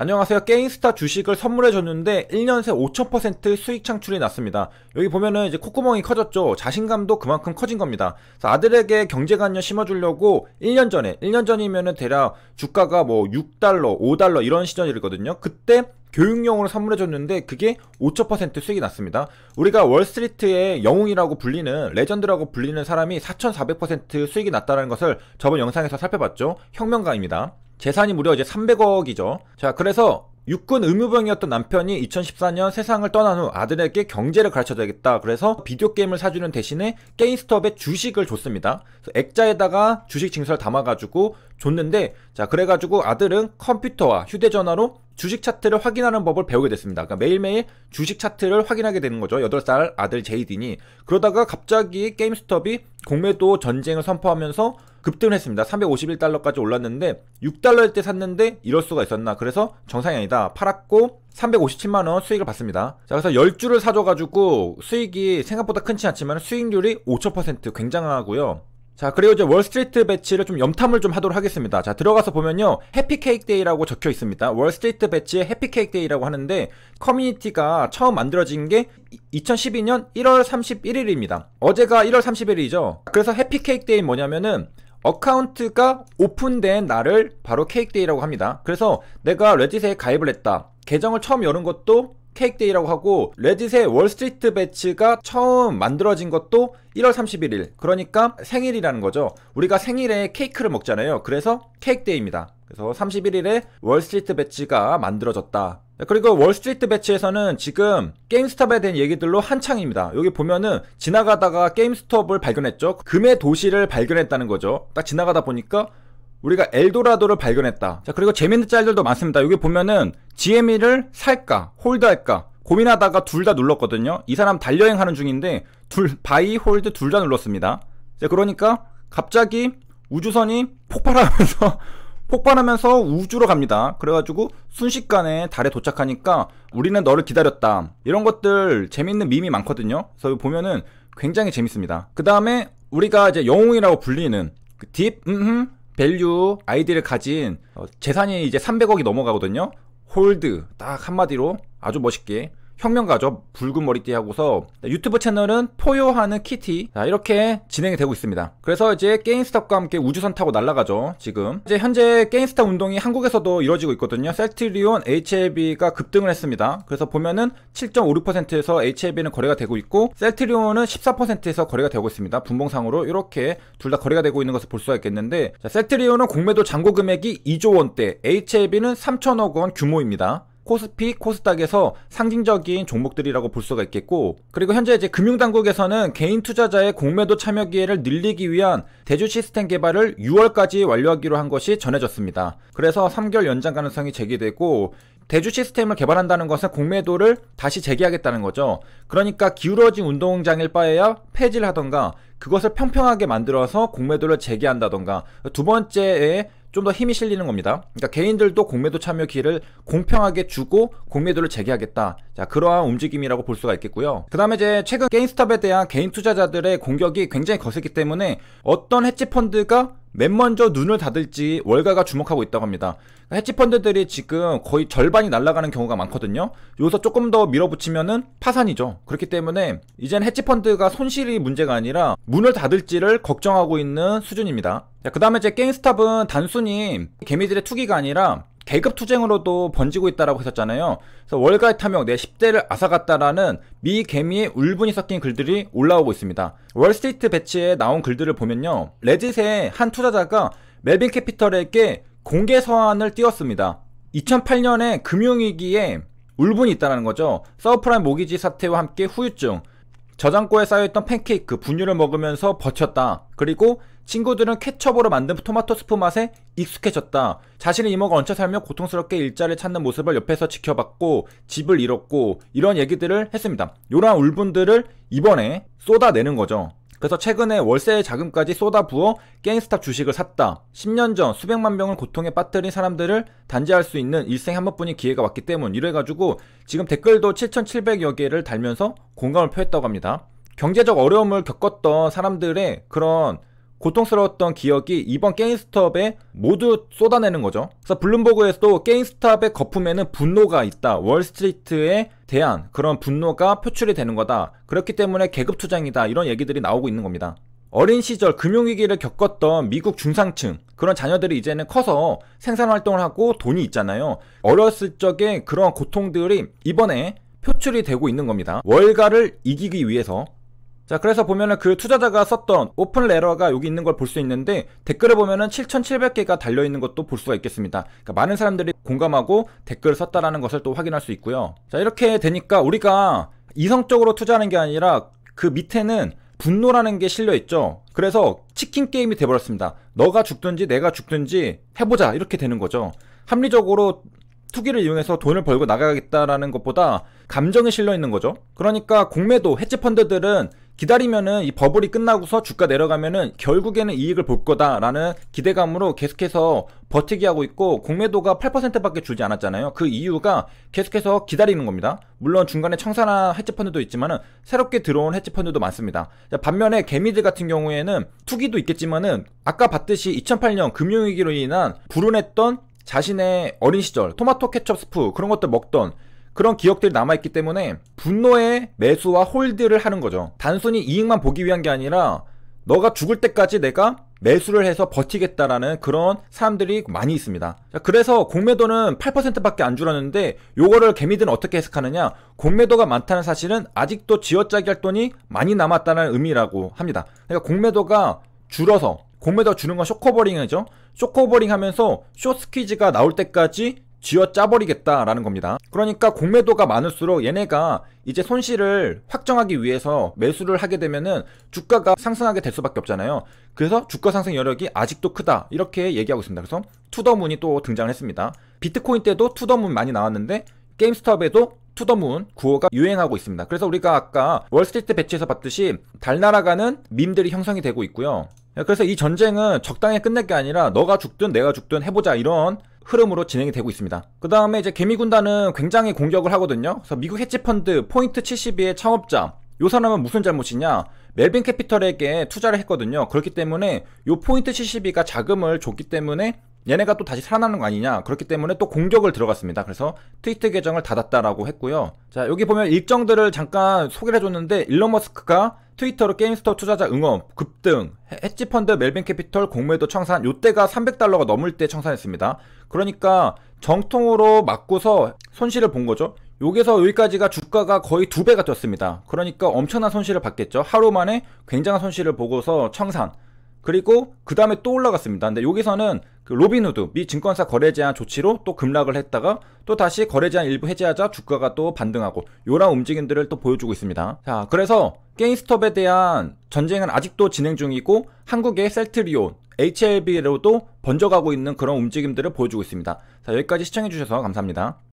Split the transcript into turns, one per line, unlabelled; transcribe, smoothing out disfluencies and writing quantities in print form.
안녕하세요. 게임스타 주식을 선물해줬는데 1년 새 5000% 수익 창출이 났습니다. 여기 보면은 이제 콧구멍이 커졌죠. 자신감도 그만큼 커진 겁니다. 그래서 아들에게 경제관념 심어주려고 1년 전이면은 대략 주가가 뭐 6달러, 5달러 이런 시절이거든요. 그때 교육용으로 선물해줬는데 그게 5000% 수익이 났습니다. 우리가 월스트리트의 영웅이라고 불리는, 레전드라고 불리는 사람이 4400% 수익이 났다는 것을 저번 영상에서 살펴봤죠. 혁명가입니다. 재산이 무려 이제 300억이죠. 자, 그래서 육군 의무병이었던 남편이 2014년 세상을 떠난 후 아들에게 경제를 가르쳐줘야겠다. 그래서 비디오 게임을 사주는 대신에 게임스톱에 주식을 줬습니다. 액자에다가 주식 증서를 담아가지고 줬는데, 자, 그래가지고 아들은 컴퓨터와 휴대전화로 주식 차트를 확인하는 법을 배우게 됐습니다. 그러니까 매일매일 주식 차트를 확인하게 되는 거죠. 8살 아들 제이딘이. 그러다가 갑자기 게임스톱이 공매도 전쟁을 선포하면서 급등을 했습니다. 351달러까지 올랐는데 6달러일 때 샀는데 이럴 수가 있었나. 그래서 정상이 아니다. 팔았고 357만원 수익을 받습니다. 자, 그래서 10주를 사줘가지고 수익이 생각보다 크지 않지만 수익률이 5000% 굉장하고요. 자, 그리고 이제 월스트리트 배치를 좀 염탐을 좀 하도록 하겠습니다. 자, 들어가서 보면요, 해피케이크 데이라고 적혀 있습니다. 월스트리트 배치의 해피케이크 데이라고 하는데, 커뮤니티가 처음 만들어진 게 2012년 1월 31일입니다. 어제가 1월 31일이죠. 그래서 해피케이크 데이 뭐냐면은 어카운트가 오픈된 날을 바로 케이크 데이라고 합니다. 그래서 내가 레딧에 가입을 했다. 계정을 처음 여는 것도 케이크데이라고 하고, 레딧의 월스트리트 배치가 처음 만들어진 것도 1월 31일, 그러니까 생일이라는 거죠. 우리가 생일에 케이크를 먹잖아요. 그래서 케이크데이입니다. 그래서 31일에 월스트리트 배치가 만들어졌다. 그리고 월스트리트 배치에서는 지금 게임스톱에 대한 얘기들로 한창입니다. 여기 보면은 지나가다가 게임스톱을 발견했죠. 금의 도시를 발견했다는 거죠. 딱 지나가다 보니까 우리가 엘도라도를 발견했다. 자, 그리고 재밌는 짤들도 많습니다. 여기 보면은 GME를 살까 홀드할까 고민하다가 둘 다 눌렀거든요. 이 사람 달여행하는 중인데 바이 홀드 둘 다 눌렀습니다. 자, 그러니까 갑자기 우주선이 폭발하면서 우주로 갑니다. 그래가지고 순식간에 달에 도착하니까 우리는 너를 기다렸다. 이런 것들 재밌는 밈이 많거든요. 그래서 보면은 굉장히 재밌습니다. 그 다음에 우리가 이제 영웅이라고 불리는 그 딥 밸류 아이디를 가진 재산이 이제 300억이 넘어가거든요. 홀드, 딱 한마디로 아주 멋있게 혁명가죠. 붉은 머리띠 하고서. 유튜브 채널은 포효하는 키티. 자, 이렇게 진행이 되고 있습니다. 그래서 이제 게임스톱과 함께 우주선 타고 날아가죠. 지금 이제 현재 게임스톱 운동이 한국에서도 이루어지고 있거든요. 셀트리온 HLB가 급등을 했습니다. 그래서 보면은 7.56%에서 HLB는 거래가 되고 있고, 셀트리온은 14%에서 거래가 되고 있습니다. 분봉상으로 이렇게 둘 다 거래가 되고 있는 것을 볼 수가 있겠는데, 자, 셀트리온은 공매도 잔고 금액이 2조 원대, HLB는 3천억 원 규모입니다. 코스피, 코스닥에서 상징적인 종목들이라고 볼 수가 있겠고, 그리고 현재 이제 금융당국에서는 개인 투자자의 공매도 참여 기회를 늘리기 위한 대주 시스템 개발을 6월까지 완료하기로 한 것이 전해졌습니다. 그래서 3개월 연장 가능성이 제기되고, 대주 시스템을 개발한다는 것은 공매도를 다시 재개하겠다는 거죠. 그러니까 기울어진 운동장일 바에야 폐지를 하던가 그것을 평평하게 만들어서 공매도를 재개한다던가, 두 번째에 좀 더 힘이 실리는 겁니다. 그러니까 개인들도 공매도 참여 기회를 공평하게 주고 공매도를 재개하겠다. 자, 그러한 움직임이라고 볼 수가 있겠고요. 그 다음에 이제 최근 게임스톱에 대한 개인 투자자들의 공격이 굉장히 거세기 때문에 어떤 헤지펀드가 맨 먼저 눈을 닫을지 월가가 주목하고 있다고 합니다. 헤지펀드들이 지금 거의 절반이 날아가는 경우가 많거든요. 여기서 조금 더 밀어붙이면은 파산이죠. 그렇기 때문에 이젠 헤지펀드가 손실이 문제가 아니라 문을 닫을지를 걱정하고 있는 수준입니다. 그 다음에 이제 게임스톱은 단순히 개미들의 투기가 아니라 계급 투쟁으로도 번지고 있다라고 했었잖아요. 그래서 월가의 탐욕 내 10대를 앗아갔다라는 미 개미의 울분이 섞인 글들이 올라오고 있습니다. 월스트리트 배치에 나온 글들을 보면요, 레딧의 한 투자자가 멜빈 캐피털에게 공개 서한을 띄웠습니다. 2008년에 금융위기에 울분이 있다는 거죠. 서브프라임 모기지 사태와 함께 후유증, 저장고에 쌓여있던 팬케이크, 분유를 먹으면서 버텼다. 그리고 친구들은 케첩으로 만든 토마토 스프 맛에 익숙해졌다. 자신의 이모가 얹혀 살며 고통스럽게 일자리를 찾는 모습을 옆에서 지켜봤고 집을 잃었고, 이런 얘기들을 했습니다. 이러한 울분들을 이번에 쏟아내는 거죠. 그래서 최근에 월세 자금까지 쏟아부어 게임스톱 주식을 샀다. 10년 전 수백만 명을 고통에 빠뜨린 사람들을 단죄할 수 있는 일생에 한 번뿐인 기회가 왔기 때문, 이래가지고 지금 댓글도 7,700여 개를 달면서 공감을 표했다고 합니다. 경제적 어려움을 겪었던 사람들의 그런 고통스러웠던 기억이 이번 게임스톱에 모두 쏟아내는 거죠. 그래서 블룸버그에서도 게임스톱의 거품에는 분노가 있다. 월스트리트에 대한 그런 분노가 표출이 되는 거다. 그렇기 때문에 계급투쟁이다. 이런 얘기들이 나오고 있는 겁니다. 어린 시절 금융위기를 겪었던 미국 중상층 그런 자녀들이 이제는 커서 생산활동을 하고 돈이 있잖아요. 어렸을 적에 그런 고통들이 이번에 표출이 되고 있는 겁니다. 월가를 이기기 위해서. 자, 그래서 보면은 그 투자자가 썼던 오픈 레터가 여기 있는 걸 볼 수 있는데 댓글에 보면은 7,700개가 달려있는 것도 볼 수가 있겠습니다. 그러니까 많은 사람들이 공감하고 댓글을 썼다라는 것을 또 확인할 수 있고요. 자, 이렇게 되니까 우리가 이성적으로 투자하는 게 아니라 그 밑에는 분노라는 게 실려있죠. 그래서 치킨 게임이 돼버렸습니다. 너가 죽든지 내가 죽든지 해보자 이렇게 되는 거죠. 합리적으로 투기를 이용해서 돈을 벌고 나가겠다라는 것보다 감정이 실려있는 거죠. 그러니까 공매도 헤지펀드들은 기다리면은 이 버블이 끝나고서 주가 내려가면은 결국에는 이익을 볼 거다라는 기대감으로 계속해서 버티기 하고 있고, 공매도가 8%밖에 주지 않았잖아요. 그 이유가 계속해서 기다리는 겁니다. 물론 중간에 청산한 헤지펀드도 있지만은 새롭게 들어온 헤지펀드도 많습니다. 반면에 개미들 같은 경우에는 투기도 있겠지만은 아까 봤듯이 2008년 금융위기로 인한 불운했던 자신의 어린 시절 토마토 케첩 스프 그런 것들 먹던 그런 기억들이 남아있기 때문에 분노의 매수와 홀드를 하는 거죠. 단순히 이익만 보기 위한 게 아니라 너가 죽을 때까지 내가 매수를 해서 버티겠다라는 그런 사람들이 많이 있습니다. 그래서 공매도는 8%밖에 안 줄었는데 요거를 개미들은 어떻게 해석하느냐, 공매도가 많다는 사실은 아직도 쥐어짜기 할 돈이 많이 남았다는 의미라고 합니다. 그러니까 공매도가 줄어서, 공매도가 주는 건 쇼커버링이죠. 쇼커버링 하면서 숏스퀴즈가 나올 때까지 쥐어 짜버리겠다라는 겁니다. 그러니까 공매도가 많을수록 얘네가 이제 손실을 확정하기 위해서 매수를 하게 되면은 주가가 상승하게 될 수밖에 없잖아요. 그래서 주가 상승 여력이 아직도 크다 이렇게 얘기하고 있습니다. 그래서 투더문이 또 등장을 했습니다. 비트코인 때도 투더문 많이 나왔는데 게임스톱에도 투더문 구호가 유행하고 있습니다. 그래서 우리가 아까 월스트리트 배치에서 봤듯이 달 날아가는 밈들이 형성이 되고 있고요. 그래서 이 전쟁은 적당히 끝낼 게 아니라 너가 죽든 내가 죽든 해보자 이런 흐름으로 진행이 되고 있습니다. 그 다음에 이제 개미군단은 굉장히 공격을 하거든요. 그래서 미국 헤지펀드 포인트 72의 창업자, 요 사람은 무슨 잘못이냐, 멜빈 캐피털에게 투자를 했거든요. 그렇기 때문에 요 포인트 72가 자금을 줬기 때문에 얘네가 또 다시 살아나는 거 아니냐, 그렇기 때문에 또 공격을 들어갔습니다. 그래서 트위터 계정을 닫았다라고 했고요. 자, 여기 보면 일정들을 잠깐 소개를 해줬는데, 일론 머스크가 트위터로 게임스톱 투자자 응원, 급등, 헤지펀드 멜빈 캐피털 공매도 청산, 요때가 $300가 넘을 때 청산했습니다. 그러니까 정통으로 맞고서 손실을 본 거죠. 여기서 여기까지가 주가가 거의 2배가 뛰었습니다. 그러니까 엄청난 손실을 받겠죠. 하루 만에 굉장한 손실을 보고서 청산. 그리고 그 다음에 또 올라갔습니다. 근데 여기서는 그 로빈후드 미 증권사 거래 제한 조치로 또 급락을 했다가 또 다시 거래 제한 일부 해제하자 주가가 또 반등하고 요런 움직임들을 또 보여주고 있습니다. 자, 그래서 게임스톱에 대한 전쟁은 아직도 진행 중이고 한국의 셀트리온, HLB로도 번져가고 있는 그런 움직임들을 보여주고 있습니다. 자, 여기까지 시청해주셔서 감사합니다.